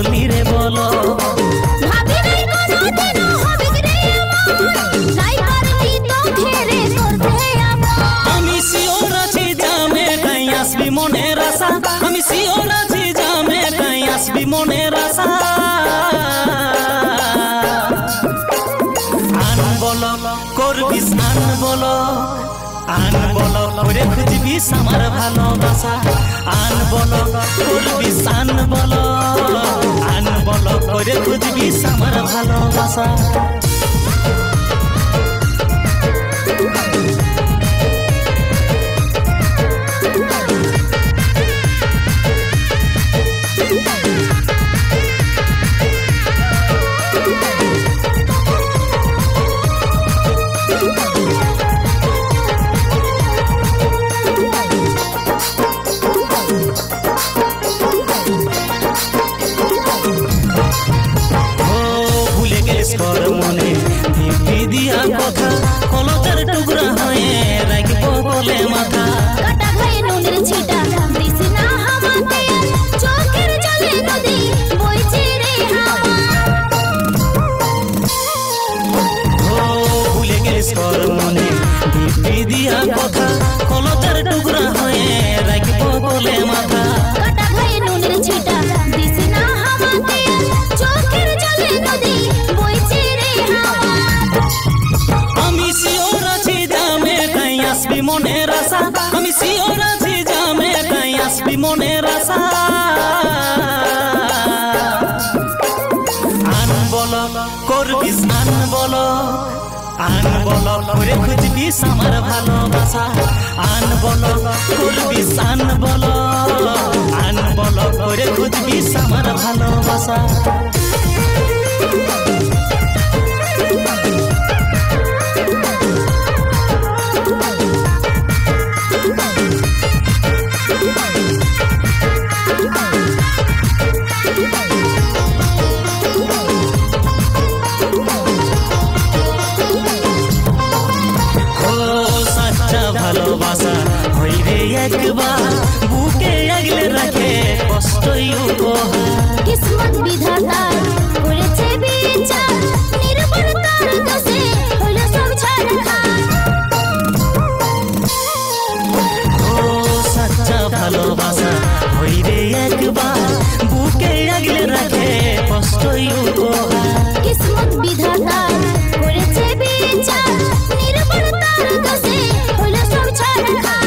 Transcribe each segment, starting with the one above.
করলি রে বলো ভাবি নাই কোনোদিন হবে রে আমার নাই পারলি তো ঘেরে করতে আমার আমি শিওর আছি জামে তাই আসবি মনের আশা আমি শিওর আছি জামে তাই আসবি মনের আশা আন বলো করবি আন বলো করে খুঁজবিস আমার ভালোবাসা আন বলো করবি আন বলো করে খুঁজবিস আমার ভালোবাসা তোর মনে দিব্যি দিয়া কথা কলকের টুকরা হয়ে রাখবো বলে মাথা কাটা খায় নুনের ছিটা দিস না হামাতে চোখের জলে নদী বইছে রে হাওয়া ও ভুলে গেলিস তোর মনে দিব্যি দিয়া কথা কলকের টুকরা হয়ে রাখবো বলে মাথা কাটা খায় নুনের ছিটা দিস না হামাতে চোখের জলে নদী বইছে রে হাওয়া আমি শিওর আছি জামে তাই আসবি মনের আশা আমি শিওর আছি জামে তাই আসবি মনের আশা আন বলো করবিস আন বলো করে খুঁজবিস আমার ভালোবাসা আন বলো করবিস আন বলো করে খুঁজবিস আমার ভালোবাসা ভালোবাসা হইবে একবার বুকে আগলে রাখে কষ্টই উপহার কিসমত বিধাতা করেছে বিচার নির্ভর তার দোষে হইল সব ছাড়খার ও সচ্চা ভালোবাসা হইবে একবার বুকে আগলে রাখে কষ্টই উপহার কিসমত বিধাতা করেছে বিচার নির্ভর তার দোষে হইল সব ছাড়খার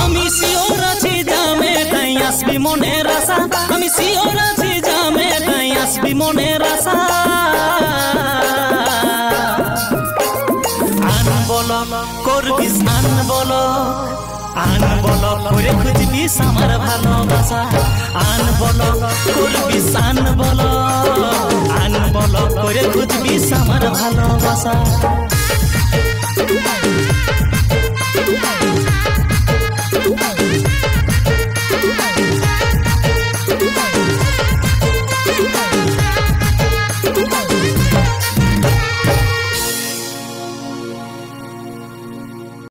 আমি শিওর আছি জামে তাই আসবি মনের আশা আমি শিওর আছি জামে তাই আসবি মনের আশা আন বলো করবিস আন বলো করে খুঁজবিস আমার ভালোবাসা আন বলো করবিস আন বলো করে খুঁজবিস আমার ভালোবাসা